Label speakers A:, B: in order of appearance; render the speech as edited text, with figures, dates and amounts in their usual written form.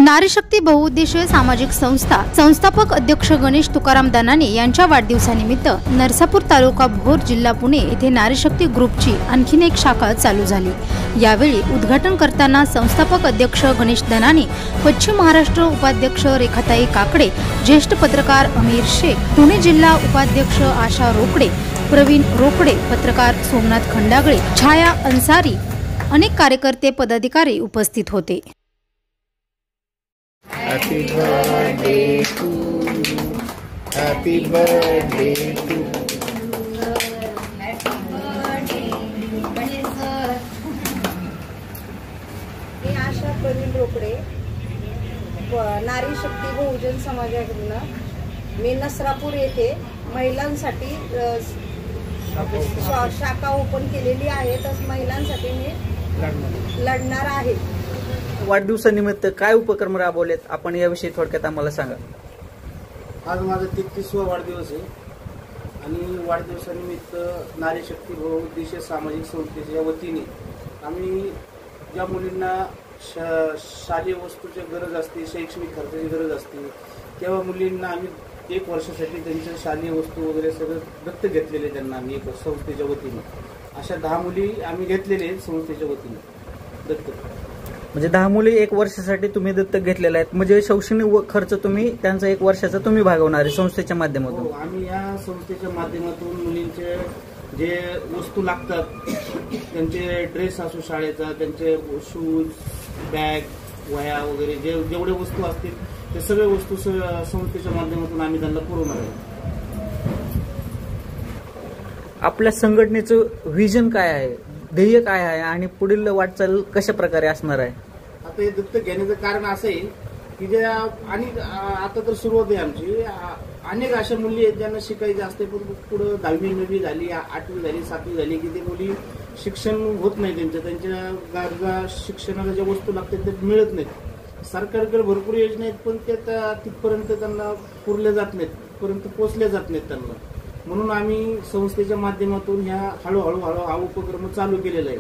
A: नारी शक्ती बहुउद्देशीय सामाजिक संस्था संस्थापक अध्यक्ष गणेश तुकाराम दानाने यांच्या वाढदिवसानिमित्त नरसापूर तालुका भोर जिल्हा पुणे येथे नारी शक्ती ग्रुपची आणखीन एक शाखा चालू झाली। यावेळी उद्घाटन करताना संस्थापक अध्यक्ष गणेश दानाने, पश्चिम महाराष्ट्र उपाध्यक्ष रेखाताई काकडे, ज्येष्ठ पत्रकार अमीर शेख, पुणे जिल्हा उपाध्यक्ष आशा रोकडे, प्रवीण रोकडे, पत्रकार सोमनाथ खंडागळे, छाया अन्सारी, अनेक कार्यकर्ते पदाधिकारी उपस्थित होते।
B: Happy birthday to you. Happy birthday to you.
C: Happy birthday Ganesh sir. मी आशा प्रवीण रोकडे, नारी शक्ती बहुजन समाजाकडून मी नसरापूर येथे महिलांसाठी शाखा ओपन केलेली आहे। तर महिलांसाठी मी लढणार आहे।
D: वाढदिवसानिमित्त काय उपक्रम राबवलेत आपण याविषयी थोडक्यात आम्हाला सांगा।
B: आज माझा 33वा वाढदिवस आहे आणि वाढदिवसानिमित्त नारी शक्ती बहुउद्देशीय सामाजिक संस्थेच्या वतीने आम्ही ज्या मुलींना शालेय वस्तूची गरज असते, शैक्षणिक खर्चाची गरज असते, तेव्हा मुलींना आम्ही 1 वर्षासाठी त्यांच्या शालेय वस्तू वगैरे सगळं दत्तक घेतलेले त्यांना आम्ही एक संस्थेच्या वतीने अशा 10 मुली आम्ही घेतलेले आहेत संस्थेच्या वतीने दत्तक।
D: म्हणजे 10 मुली 1 वर्षासाठी तुम्ही दत्तक घेतलेल्या आहेत, म्हणजे शैक्षणिक खर्च तुम्ही त्यांचा 1 वर्षाचा तुम्ही भागवणार आहे संस्थेच्या माध्यमातून।
B: आम्ही या संस्थेच्या माध्यमातून मुलींचे जे वस्तू लागतात, त्यांचे ड्रेस असो शाळेचा, त्यांचे शूज, बॅग, वह्या वगैरे जेवढे वस्तू असतील ते सगळे वस्तू संस्थेच्या माध्यमातून आम्ही त्यांना पुरवणार आहे।
D: आपल्या संघटनेचं व्हिजन काय आहे, ध्येय काय आहे आणि पुढील वाटचाल कशा प्रकारे असणार आहे?
B: आता हे दत्तक घेण्याचं कारण असं आहे की जे आणि आता तर सुरुवात आहे आमची, अनेक अशा मुली आहेत ज्यांना शिकायचे असते पण पुढे 10वी 9वी झाली, 8वी झाली, 7वी झाली की ते मुली शिक्षण होत नाही, त्यांच्या गरजा शिक्षणाला ज्या वस्तू लागतात ते मिळत नाहीत। सरकारकडे भरपूर योजना आहेत पण ते तिथपर्यंत त्यांना पुरल्या जात नाहीत, तिथपर्यंत पोचल्या जात नाहीत त्यांना। म्हणून आम्ही संस्थेच्या माध्यमातून ह्या हळूहळू हा उपक्रम चालू केलेला आहे।